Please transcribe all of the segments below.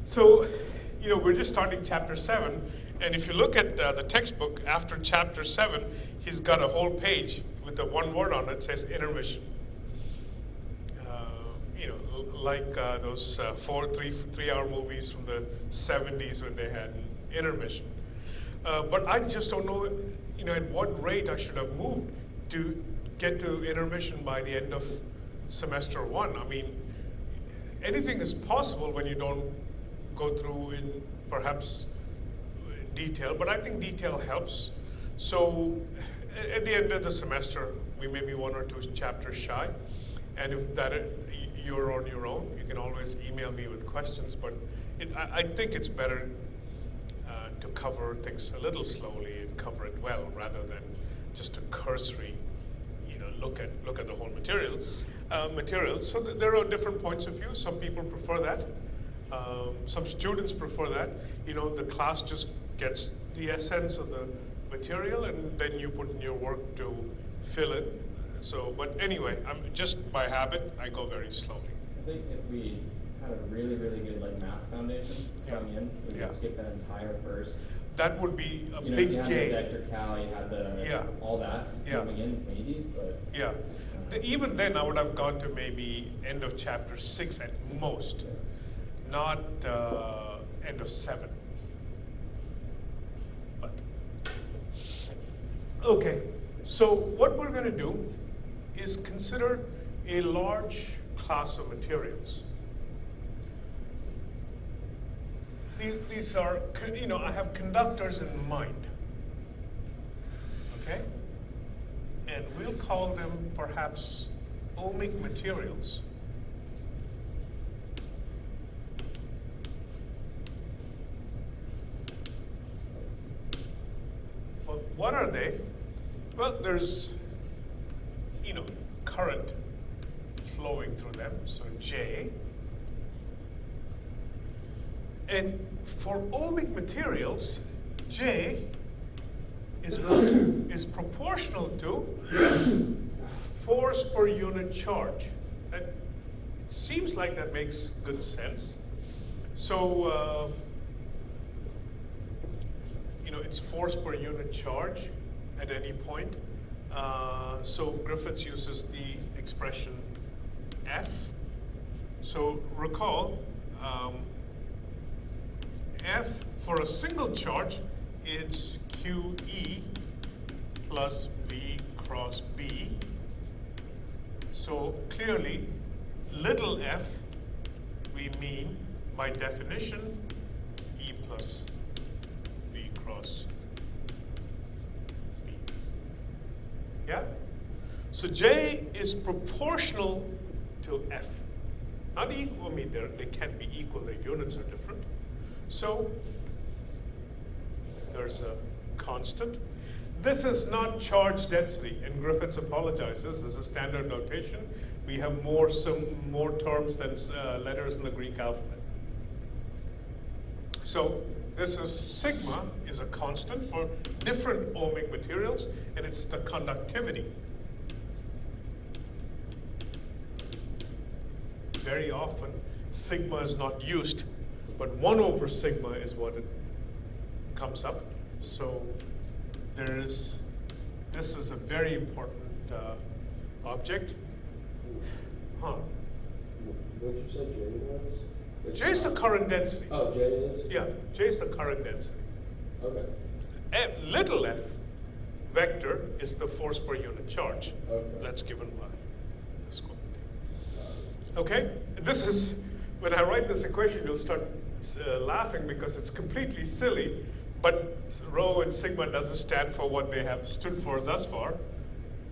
So, we're just starting chapter 7, and if you look at the textbook, after chapter 7, he's got a whole page with the one word on it, says intermission. Like those 3-hour movies from the 70s when they had an intermission. But I just don't know, at what rate I should have moved to get to intermission by the end of semester 1. I mean, anything is possible when you don't go through in perhaps detail, but I think detail helps. So at the end of the semester, we may be 1 or 2 chapters shy, and if you're on your own, you can always email me with questions, but I think it's better to cover things a little slowly and cover it well, rather than just a cursory, look at the whole material. So there are different points of view. Some people prefer that. Some students prefer that. The class just gets the essence of the material, and then you put in your work to fill in. So, but anyway, just by habit, I go very slowly. I think if we had a really, really good math foundation coming in, we could skip that entire first. That would be a big gain. You had the vector cal, you had all that coming in, maybe, but. Yeah. Even then, I would have gone to maybe end of chapter 6 at most, not end of 7. But okay, so what we're going to do is consider a large class of materials. These are, I have conductors in mind, okay? And we'll call them perhaps ohmic materials. Well, what are they? Well, there's, current flowing through them, so J. And for ohmic materials, J is proportional to force per unit charge. It seems like that makes good sense. So, it's force per unit charge at any point. So Griffiths uses the expression F. So recall, F for a single charge, it's QE plus V cross B. So clearly, little f, we mean by definition, E plus V cross B. Yeah? So J is proportional to F. Not equal, I mean, they can't be equal, the units are different. So there's a constant. This is not charge density, and Griffiths apologizes. This is standard notation. We have more terms than letters in the Greek alphabet. So this is sigma is a constant for different ohmic materials, and it's the conductivity. Very often, sigma is not used, but 1 over sigma is what it comes up. So this is a very important object. Huh. What did you say J was? J is the current density. Oh, J is? Yeah, J is the current density. Okay. Little f vector is the force per unit charge. Okay. That's given by this quantity. Okay? This is, when I write this equation, you'll start laughing because it's completely silly, but rho and sigma doesn't stand for what they have stood for thus far.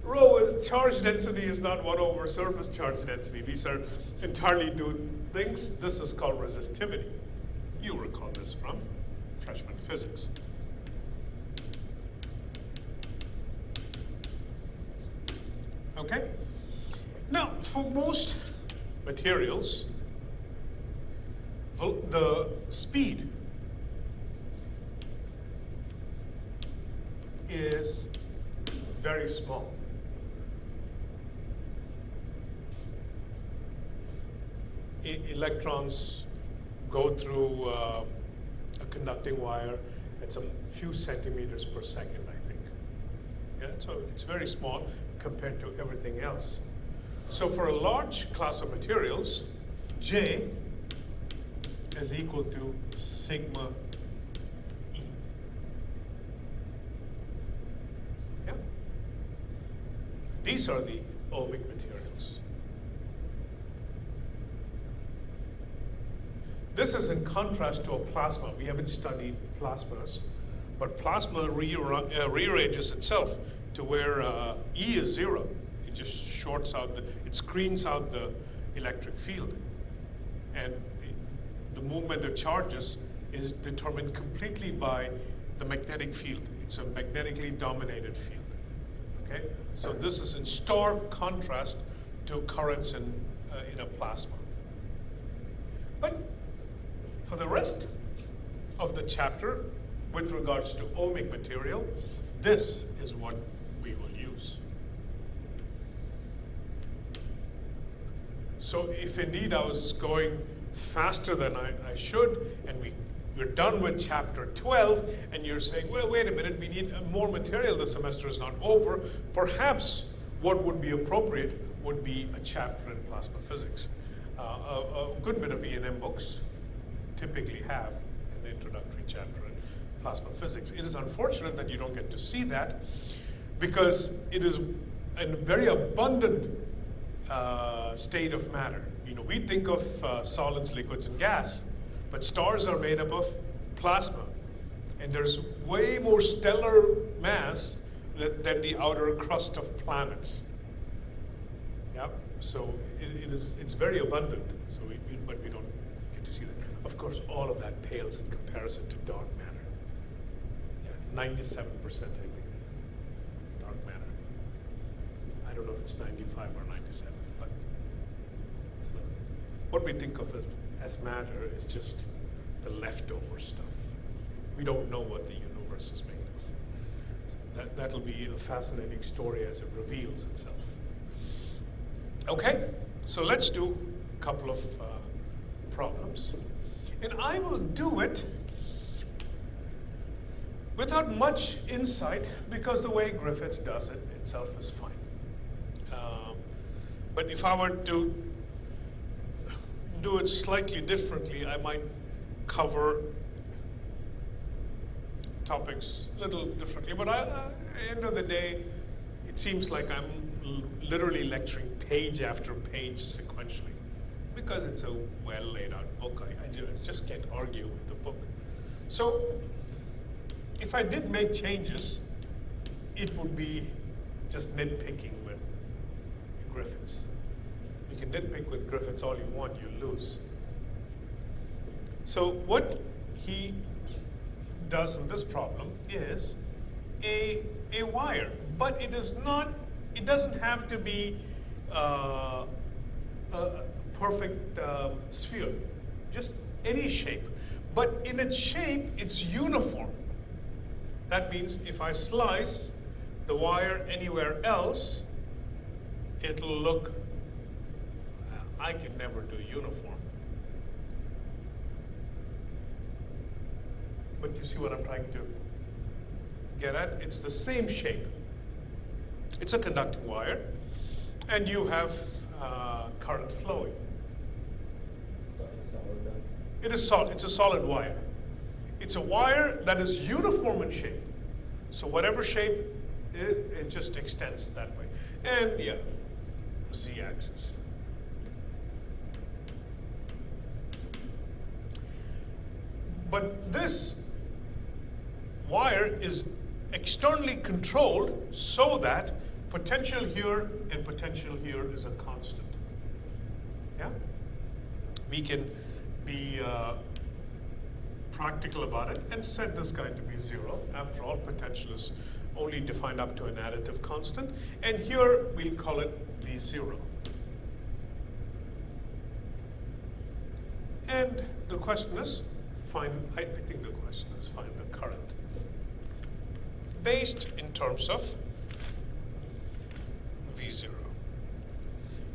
Rho is charge density is not 1 over surface charge density. These are entirely new things. This is called resistivity. You recall this from freshman physics. Okay? Now, for most materials, the speed is very small. Electrons go through a conducting wire at some few centimeters per second, I think. Yeah, so it's very small compared to everything else. So for a large class of materials, J is equal to sigma E. Yeah? These are the ohmic materials. This is in contrast to a plasma. We haven't studied plasmas, but plasma rearranges itself to where E is 0. It just shorts out, it screens out the electric field. And the movement of charges is determined completely by the magnetic field. It's a magnetically dominated field. Okay? So this is in stark contrast to currents in a plasma. But for the rest of the chapter, with regards to ohmic material, this is what we will use. So if indeed I was going faster than I should, and we're done with chapter 12, and you're saying, well, wait a minute, we need more material, the semester is not over, perhaps what would be appropriate would be a chapter in plasma physics. A good bit of E&M books typically have an introductory chapter in plasma physics. It is unfortunate that you don't get to see that, because it is a very abundant state of matter. You know, we think of solids, liquids, and gas, but stars are made up of plasma, and there's way more stellar mass than the outer crust of planets. Yeah, so it's very abundant. So but we don't get to see that. Of course, all of that pales in comparison to dark matter. Yeah, 97%, I think, is dark matter. I don't know if it's 95 or 97, but so what we think of as matter is just the leftover stuff. We don't know what the universe is made of. So that'll be a fascinating story as it reveals itself. Okay, so let's do a couple of problems. And I will do it without much insight, because the way Griffiths does it itself is fine. But if I were to do it slightly differently, I might cover topics a little differently. But at the end of the day, it seems like I'm literally lecturing page after page sequentially, because it's a well laid out book. I just can't argue with the book. So if I did make changes, it would be just nitpicking with Griffiths. You can nitpick with Griffiths all you want, you lose. So what he does in this problem is a wire, but it doesn't have to be a perfect sphere, just any shape. But in its shape, it's uniform. That means if I slice the wire anywhere else, it'll look, I can never do uniform. But you see what I'm trying to get at? It's the same shape. It's a conducting wire, and you have current flowing. So it's solid then? It is solid. It's a solid wire. It's a wire that is uniform in shape. So whatever shape, it just extends that way. And yeah, z-axis. But this wire is externally controlled so that potential here and potential here is a constant. Yeah? We can be practical about it and set this guy to be 0. After all, potential is only defined up to an additive constant. And here we'll call it V0. And the question is, I think the question is find the current based in terms of V0.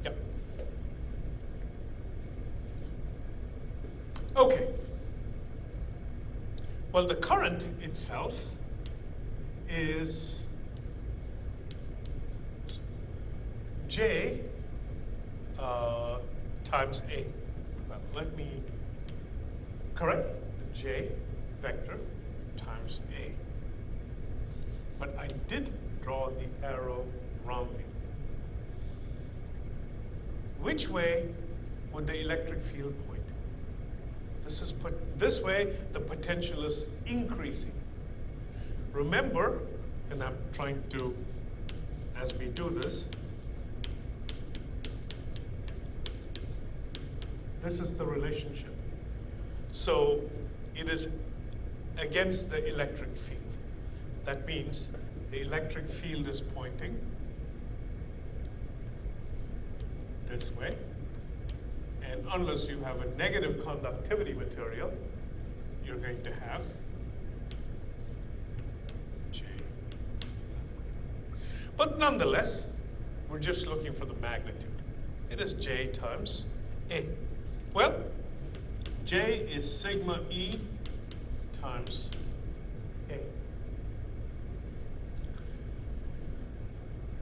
Yep. Okay. Well, the current itself is J times A. Well, let me correct the J vector times A. But I did draw the arrow wrongly. Which way would the electric field point? This way, the potential is increasing. Remember, and I'm trying to, as we do this, this is the relationship. So it is against the electric field. That means the electric field is pointing this way. And unless you have a negative conductivity material, you're going to have J. But nonetheless, we're just looking for the magnitude. It is J times A. Well, J is sigma E times A.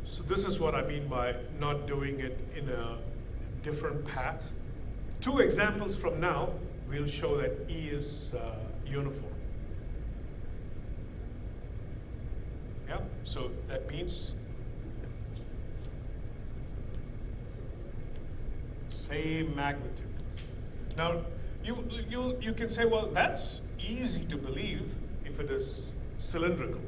So this is what I mean by not doing it in a different path. 2 examples from now, we'll show that E is uniform. Yeah, so that means same magnitude. Now, you can say, well, that's easy to believe if it is cylindrical.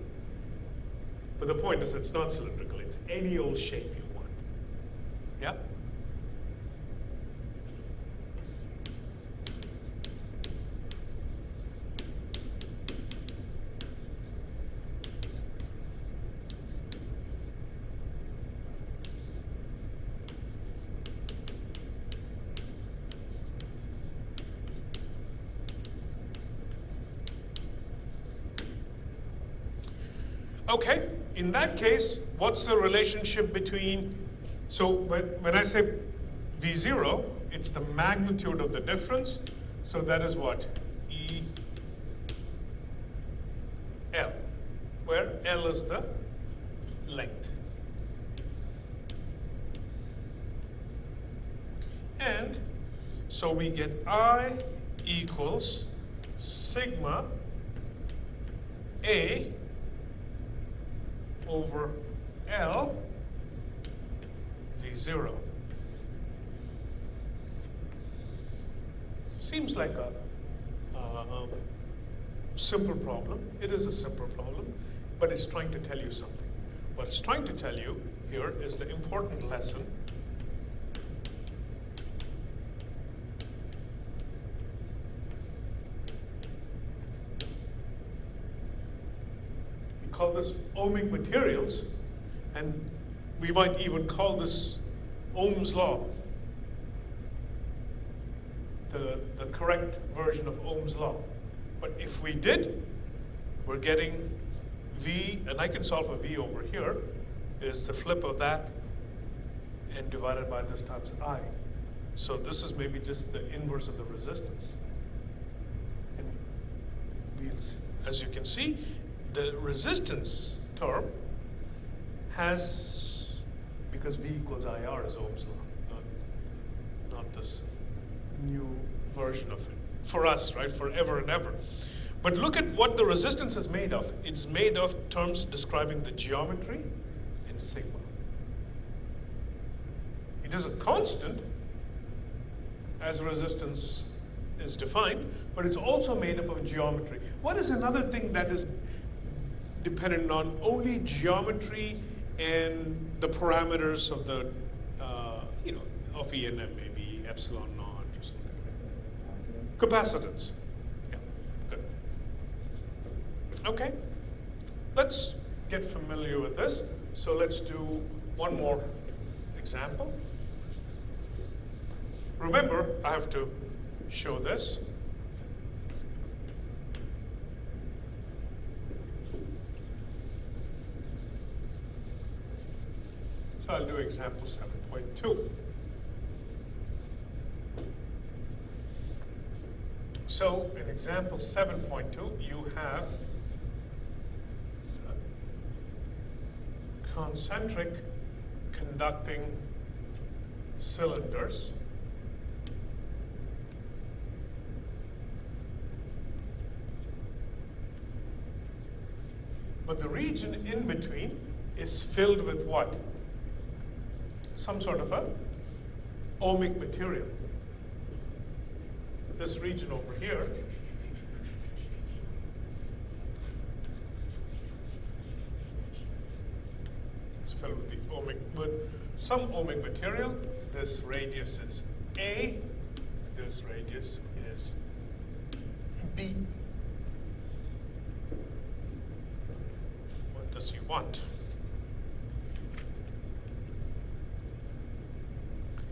But the point is, it's not cylindrical. It's any old shape you want. Yeah? Okay, in that case, what's the relationship between, so when I say V0, it's the magnitude of the difference, so that is what? E L, where L is the length. And so we get I equals sigma A over L V0. Seems like a simple problem. It is a simple problem, but it's trying to tell you something. What it's trying to tell you here is the important lesson. Call this ohmic materials, and we might even call this Ohm's law, the correct version of Ohm's law. But if we did, we're getting V, and I can solve a V over here, is the flip of that, and divided by this times I. So this is maybe just the inverse of the resistance. And we'll see, as you can see, the resistance term has, because V equals IR is Ohm's law, not this new version of it. For us, right, forever and ever. But look at what the resistance is made of. It's made of terms describing the geometry and sigma. It is a constant as resistance is defined, but it's also made up of geometry. What is another thing that is dependent on only geometry and the parameters of the, of E and M, maybe epsilon naught or something like that? Capacitance. Yeah, good. Okay, let's get familiar with this. So let's do one more example. Remember, I have to show this. So I'll do example 7.2. So in example 7.2, you have concentric conducting cylinders. But the region in between is filled with what? Some sort of a ohmic material. This region over here is filled with some ohmic material. This radius is A. This radius is B. What does he want?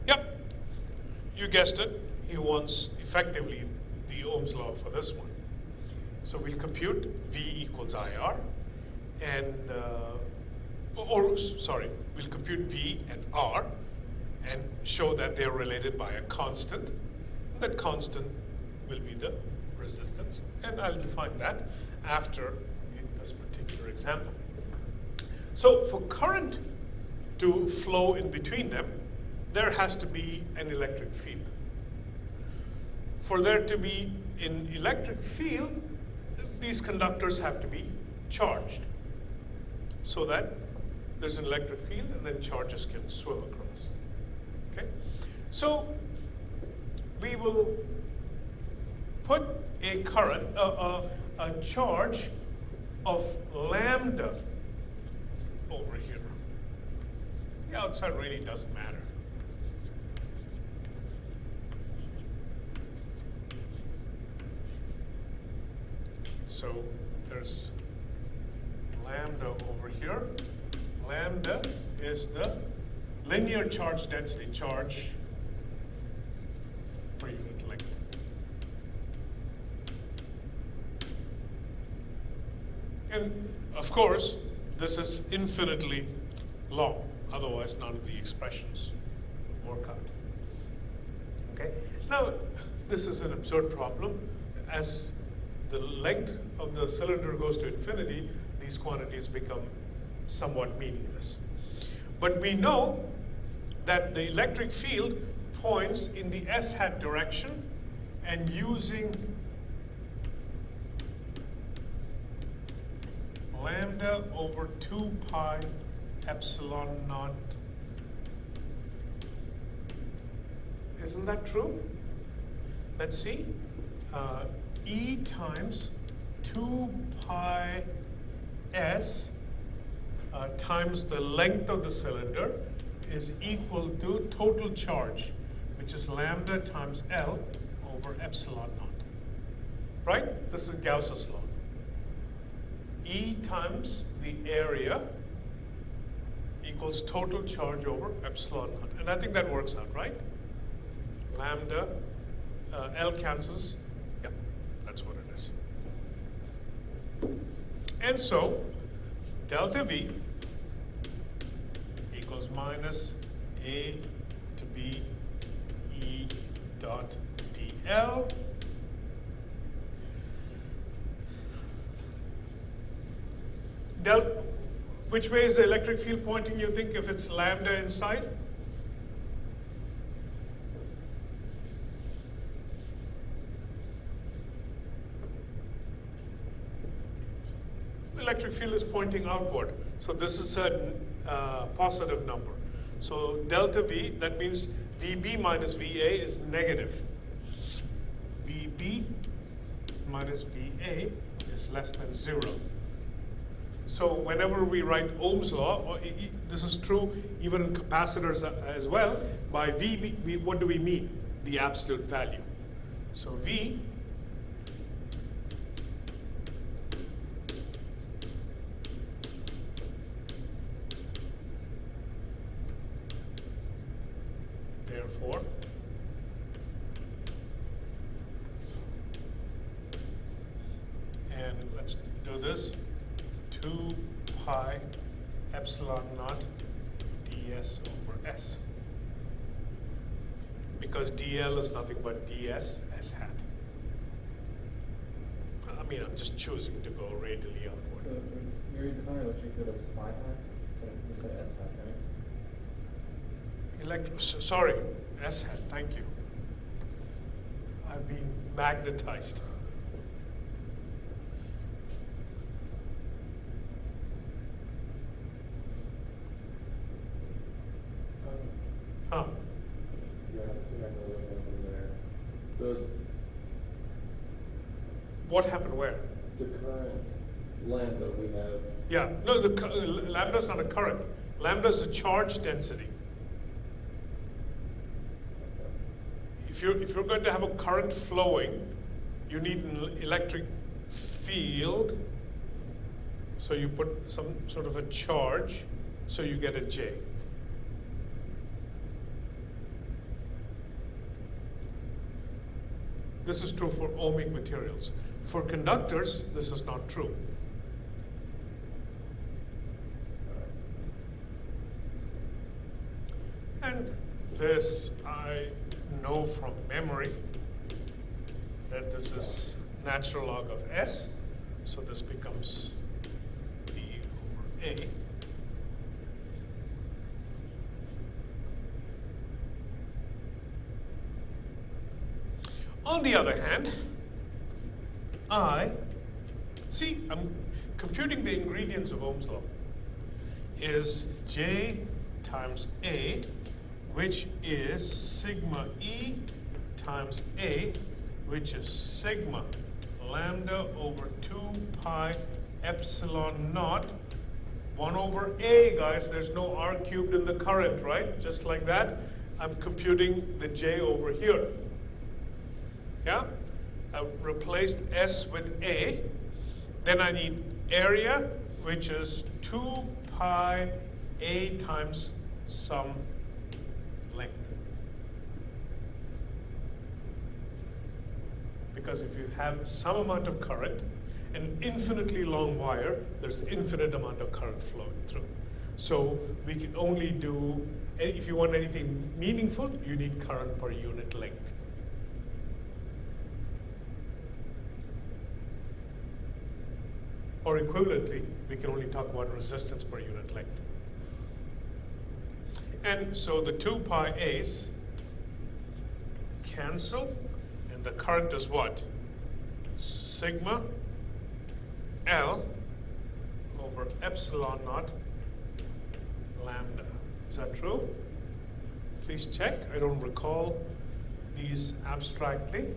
Yep, you guessed it. He wants effectively the Ohm's law for this one. So we'll compute V equals IR, and we'll compute V and R and show that they're related by a constant. That constant will be the resistance, and I'll define that after this particular example. So for current to flow in between them, there has to be an electric field. For there to be an electric field, these conductors have to be charged so that there's an electric field and then charges can swim across. Okay? So we will put a current, a charge of lambda over here. The outside really doesn't matter. So there's lambda over here. Lambda is the linear charge density charge per unit length. And of course, this is infinitely long. Otherwise, none of the expressions would work out. Okay? Now, this is an absurd problem. As the length of the cylinder goes to infinity, these quantities become somewhat meaningless. But we know that the electric field points in the S hat direction, and using lambda over 2 pi epsilon naught. Isn't that true? Let's see. E times 2 pi S times the length of the cylinder is equal to total charge, which is lambda times L over epsilon naught. Right? This is Gauss's law. E times the area equals total charge over epsilon naught. And I think that works out, right? Lambda, L cancels. Yeah, that's what it is. And so, delta V equals minus A to B E dot dl. Which way is the electric field pointing, you think, if it's lambda inside? The electric field is pointing outward. So this is a positive number. So delta V, that means VB minus VA is negative. VB minus VA is less than 0. So whenever we write Ohm's law, this is true even in capacitors as well, by V, what do we mean? The absolute value. So V therefore and let's do this. 2 pi epsilon naught ds over s. Because dl is nothing but ds s hat. mean, I'm just choosing to go radially So outward. you're defining electric field as phi hat? So you said S hat, right? Sorry, S hat, thank you. I've been magnetized. Huh. Yeah, you're not gonna look up from there. What happened where? The current lambda we have, Yeah, no, lambda is not a current. Lambda is a charge density. If you're going to have a current flowing, you need an electric field. So you put some sort of a charge, so you get a J. This is true for ohmic materials. For conductors, this is not true. And this, I know from memory that this is natural log of S, so this becomes B over A. On the other hand, I'm computing the ingredients of Ohm's law, is J times A, which is sigma E times A, which is sigma lambda over 2 pi epsilon naught, 1 over A, guys. There's no R cubed in the current, right? Just like that, I'm computing the J over here. Yeah? I've replaced S with A. Then I need area, which is 2 pi A times some length. Because if you have some amount of current, an infinitely long wire, there's infinite amount of current flowing through. So we can only do, if you want anything meaningful, you need current per unit length. Or equivalently, we can only talk about resistance per unit length. And so the 2 pi A's cancel, and the current is what? Sigma L over epsilon naught lambda. Is that true? Please check. I don't recall these abstractly.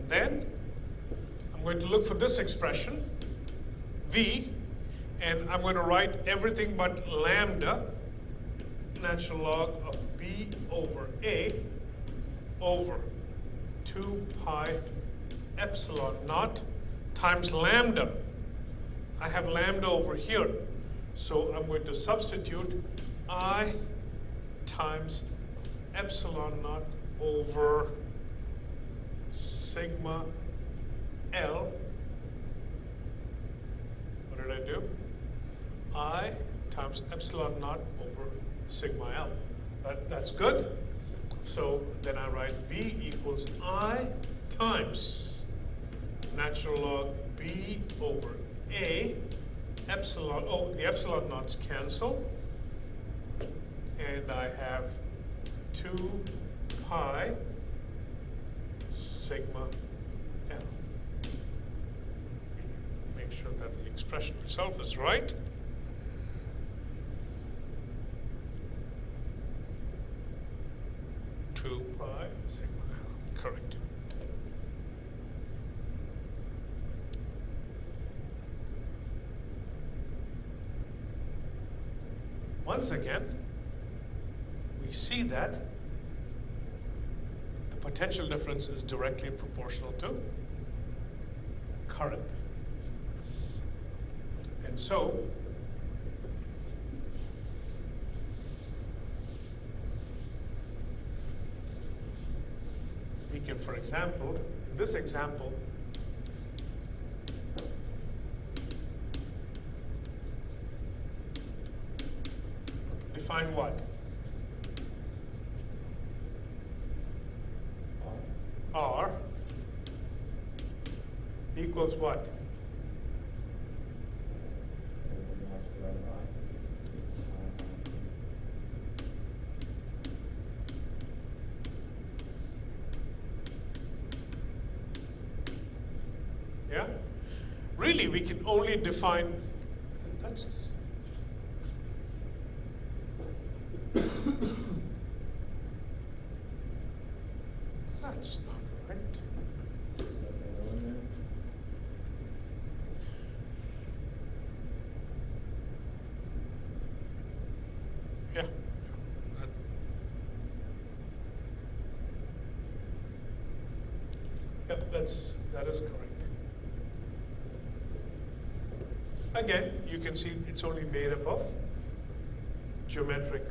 Then I'm going to look for this expression, V, and I'm going to write everything but lambda, natural log of B over A over 2 pi epsilon naught times lambda. I have lambda over here, so I'm going to substitute I times epsilon naught over sigma L. What did I do? I times epsilon naught over sigma L. That's good. So then I write V equals I times natural log B over A epsilon. Oh, the epsilon naughts cancel. And I have 2 pi sigma L. Make sure that the expression itself is right. Two pi sigma L, correct. Once again, we see that the potential difference is directly proportional to current. And so, we can, for example, in this example, define what? R equals what? Yeah? Really, we can only define, that's, that's not right. Yeah. Yep, that is correct. Again, you can see it's only made up of geometric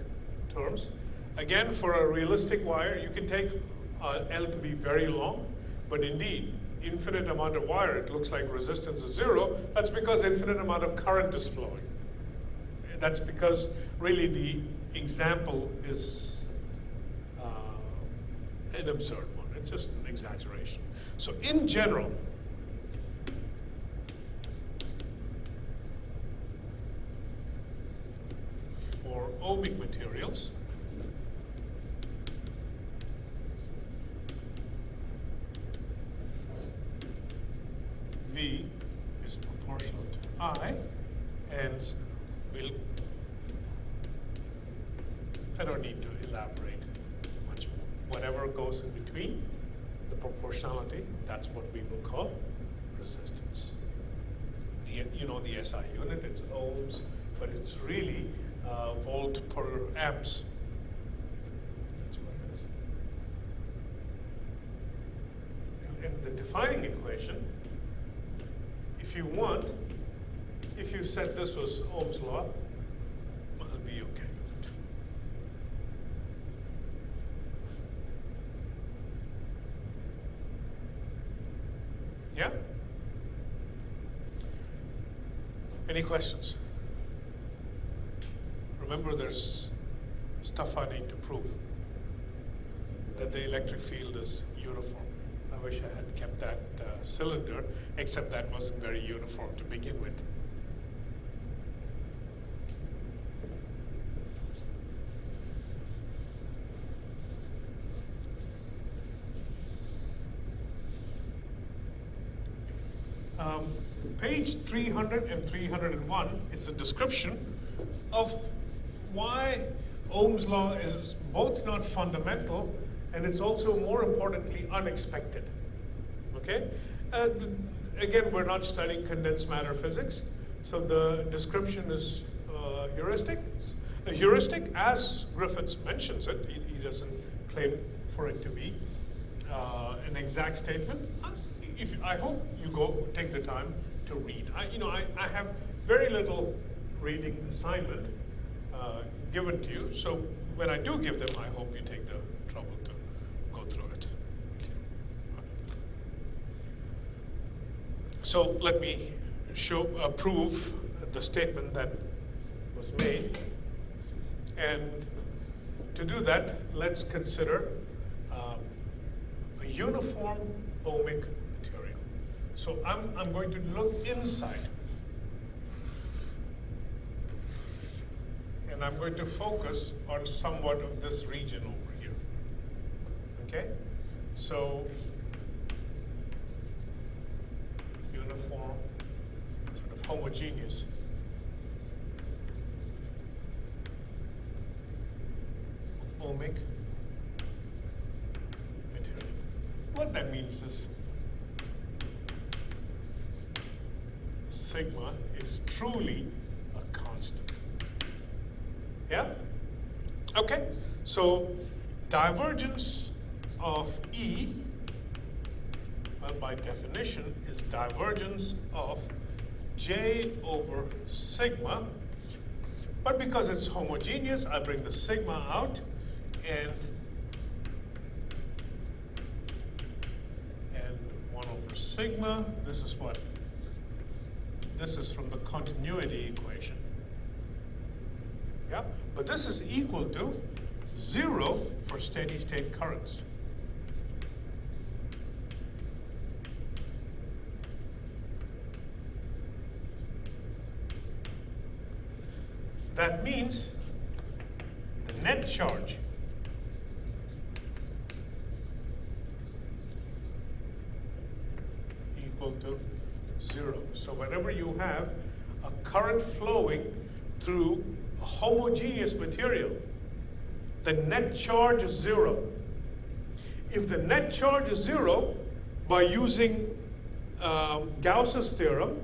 terms. Again, for a realistic wire, you can take L to be very long, but indeed, infinite amount of wire, it looks like resistance is 0. That's because infinite amount of current is flowing. That's because really the example is an absurd one. It's just an exaggeration. So in general, for ohmic materials, V is proportional to I, and I don't need to elaborate much more. Whatever goes in between the proportionality, that's what we will call resistance. The SI unit, it's ohms, but it's really volt per amps. That's what it is. And the defining equation, if you want, if you said this was Ohm's law, I'll be okay with it. Yeah? Any questions? Remember, there's stuff I need to prove. That the electric field is uniform. I wish I had kept that cylinder, except that wasn't very uniform to begin with. Page 300 and 301 is a description of why Ohm's law is both not fundamental and it's also, more importantly, unexpected. Okay? Again, we're not studying condensed matter physics, so the description is heuristic. A heuristic, as Griffiths mentions it, he doesn't claim for it to be an exact statement. I hope you take the time to read. I have very little reading assignment given to you, so when I do give them, I hope you take the trouble to go through it. So let me prove the statement that was made, and to do that, let's consider a uniform ohmic material. So I'm going to look inside. And I'm going to focus on somewhat of this region over here. Okay? So, uniform, sort of homogeneous. Ohmic material. What that means is sigma is truly a constant. Yeah? Okay, so divergence of E, well, by definition, is divergence of J over sigma. But because it's homogeneous, I bring the sigma out, and 1 over sigma, this is what? This is from the continuity equation. Yeah, but this is equal to 0 for steady state currents. That means the net charge equal to 0. So whenever you have a current flowing through a homogeneous material, the net charge is 0. If the net charge is 0, by using Gauss's theorem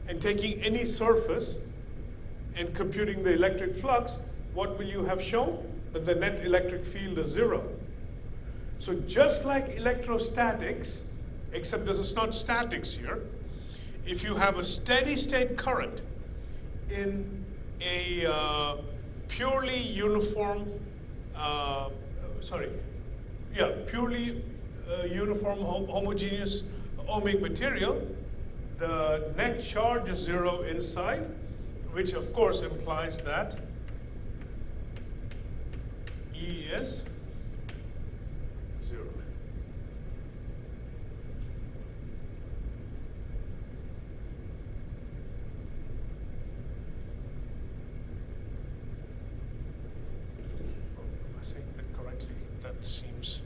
and taking any surface and computing the electric flux, what will you have shown? That the net electric field is 0. So just like electrostatics, except this is not statics here, if you have a steady state current in a purely uniform, uniform homogeneous ohmic material, the net charge is 0 inside, which of course implies that E is 0. Am I saying that correctly? That seems.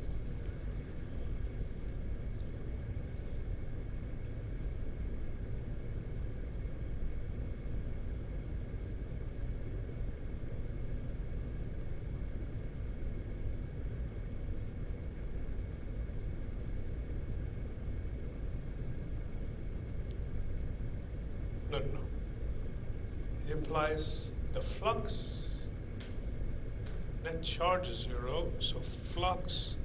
No. It implies the flux, net charge is 0, so flux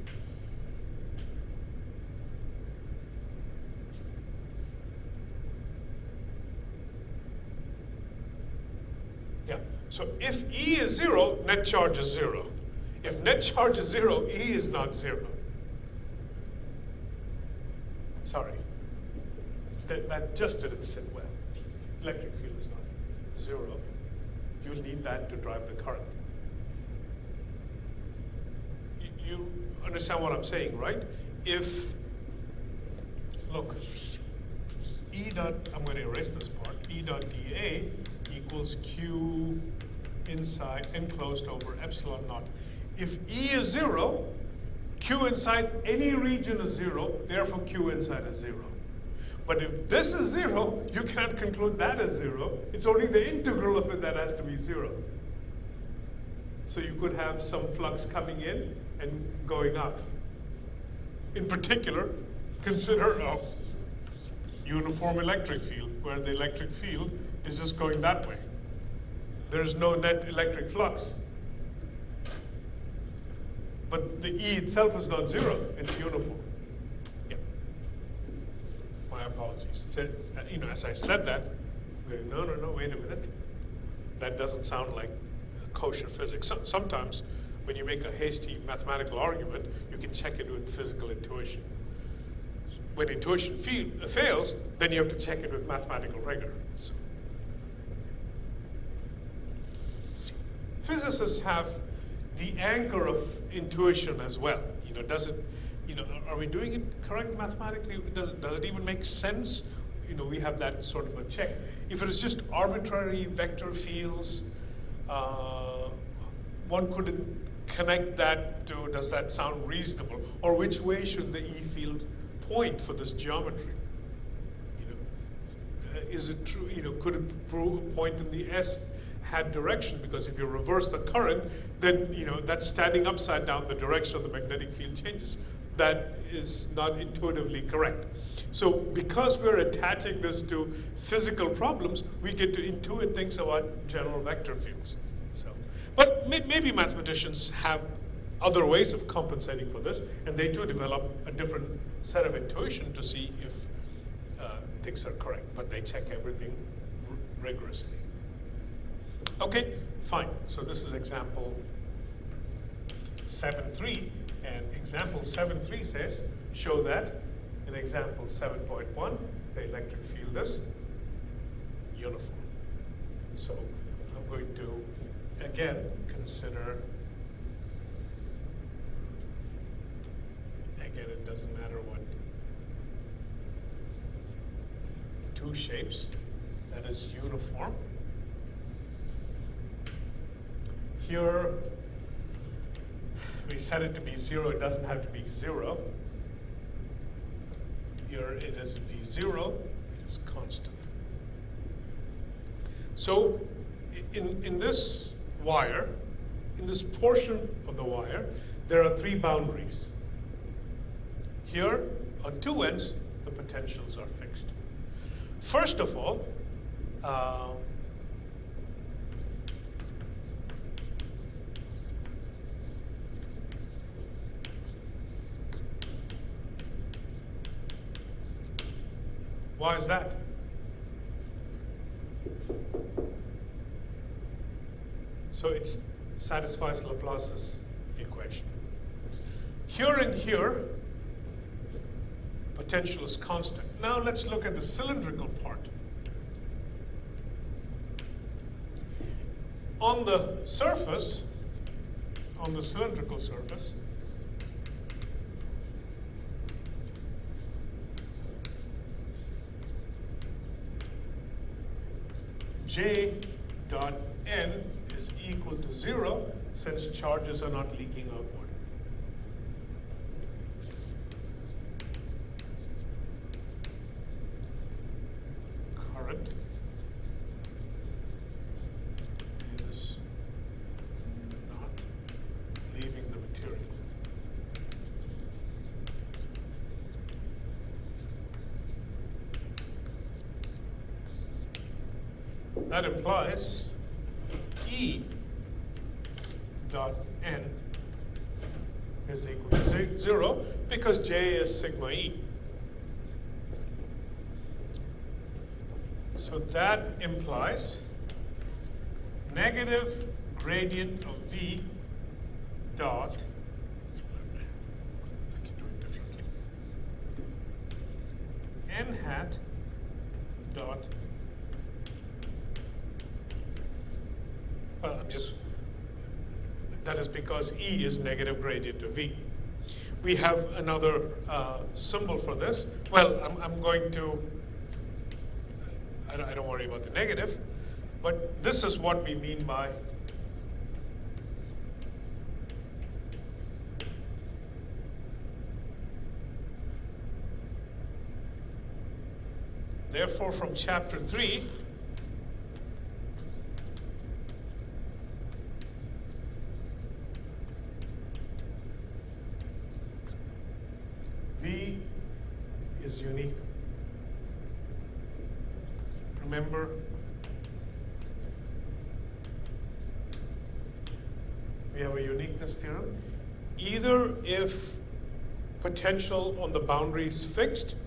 so if E is 0, net charge is 0. If net charge is 0, E is not 0. Sorry. That just didn't sit well. Electric field is not 0. You'll need that to drive the current. You understand what I'm saying, right? If, look, E dot, I'm going to erase this part, E dot dA equals Q inside enclosed over epsilon naught. If E is 0, Q inside any region is 0, therefore Q inside is 0. But if this is 0, you can't conclude that is 0. It's only the integral of it that has to be 0. So you could have some flux coming in and going out. In particular, consider a uniform electric field, where the electric field is just going that way. There's no net electric flux. But the E itself is not 0, it's uniform. My apologies. As I said that, no, wait a minute. That doesn't sound like kosher physics. Sometimes when you make a hasty mathematical argument, you can check it with physical intuition. When intuition fails, then you have to check it with mathematical rigor. So. Physicists have the anchor of intuition as well. Does it? Are we doing it correct mathematically? Does it even make sense? We have that sort of a check. If it is just arbitrary vector fields, one couldn't connect that to, does that sound reasonable? Or which way should the E field point for this geometry? Is it true? Could it point in the S-hat direction? Because if you reverse the current, then that's standing upside down. The direction of the magnetic field changes. That is not intuitively correct. So because we're attaching this to physical problems, we get to intuit things about general vector fields. But maybe mathematicians have other ways of compensating for this, and they too develop a different set of intuition to see if things are correct, but they check everything rigorously. Okay, fine. So this is example 7.3, and example 7.3 says, show that in example 7.1, the electric field is uniform. So I'm going to again, consider, again, it doesn't matter what, two shapes, that is uniform. Here, we set it to be 0, it doesn't have to be 0. Here it is V0, it is constant. So in this wire, in this portion of the wire, there are 3 boundaries. Here, on 2 ends, the potentials are fixed. First of all, why is that? So it satisfies Laplace's equation. Here and here, potential is constant. Now let's look at the cylindrical part. On the surface, on the cylindrical surface, J dot N is equal to 0 since charges are not leaking outward. Current is not leaving the material. That implies E dot N is equal to 0 because J is sigma E. So that implies negative gradient of V dot, I can do it differently, N hat dot, well, that is because E is negative gradient of V. We have another symbol for this. Well, I'm going to, I don't worry about the negative, but this is what we mean by therefore from chapter 3, V is unique. Remember, we have a uniqueness theorem. Either if potential on the boundary is fixed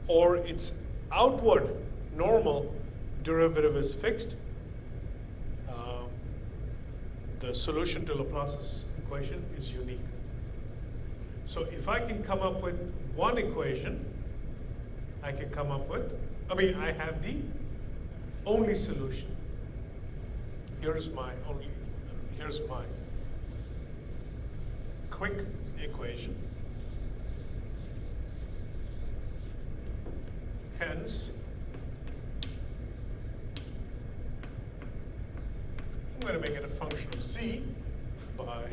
or its outward normal derivative is fixed, the solution to Laplace's equation is unique. So if I can come up with one equation, I can come up with, I have the only solution. Here's my quick equation. Hence, I'm going to make it a function of Z by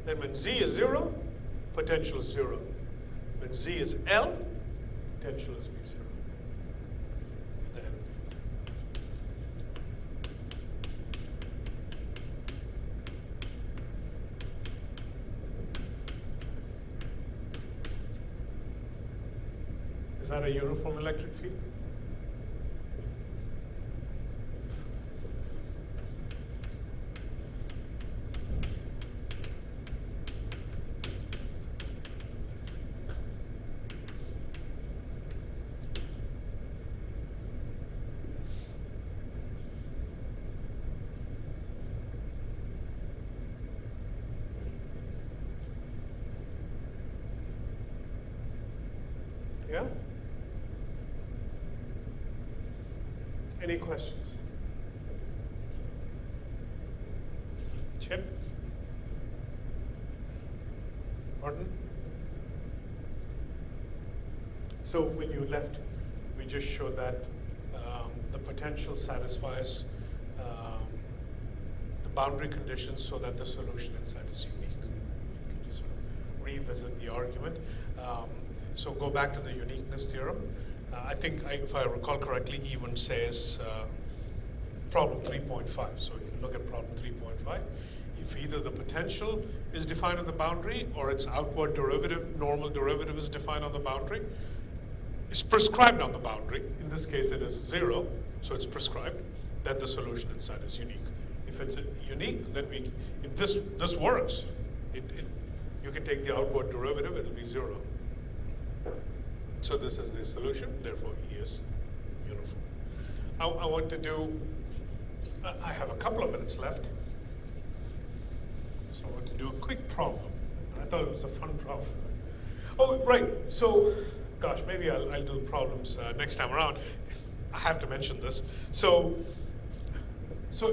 then when Z is 0, potential is 0. When Z is L, potential is V0. Then is that a uniform electric field? Any questions? Chip? Martin? So when you left, we just showed that the potential satisfies the boundary conditions so that the solution inside is unique. You can just sort of revisit the argument. So go back to the uniqueness theorem. I think, if I recall correctly, even says problem 3.5. So if you look at problem 3.5, if either the potential is defined on the boundary or its outward derivative, normal derivative is defined on the boundary, it's prescribed on the boundary. In this case, it is 0, so it's prescribed that the solution inside is unique. If it's unique, then if this works, you can take the outward derivative, it'll be 0. So this is the solution, therefore E is uniform. I want to do, I have a couple of minutes left, so I want to do a quick problem. I thought it was a fun problem. Oh, right, so, gosh, maybe I'll do problems next time around. I have to mention this. So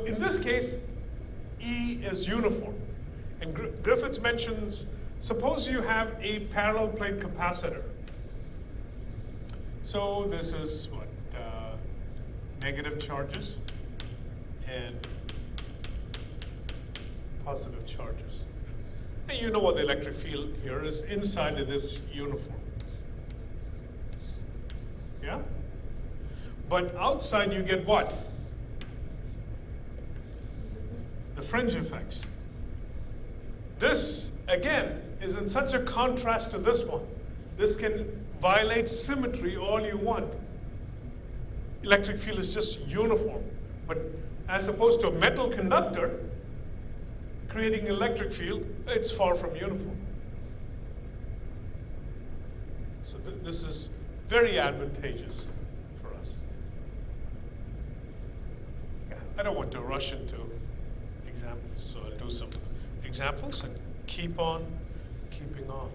in this case, E is uniform. And Griffiths mentions, suppose you have a parallel plate capacitor. So this is what, negative charges and positive charges. And you know what the electric field here is. Inside it is uniform. Yeah? But outside you get what? The fringe effects. This, again, is in such a contrast to this one. This can violate symmetry all you want. Electric field is just uniform. But as opposed to a metal conductor, creating electric field, it's far from uniform. So this is very advantageous for us. Yeah, I don't want to rush into examples, so I'll do some examples and keep on keeping on.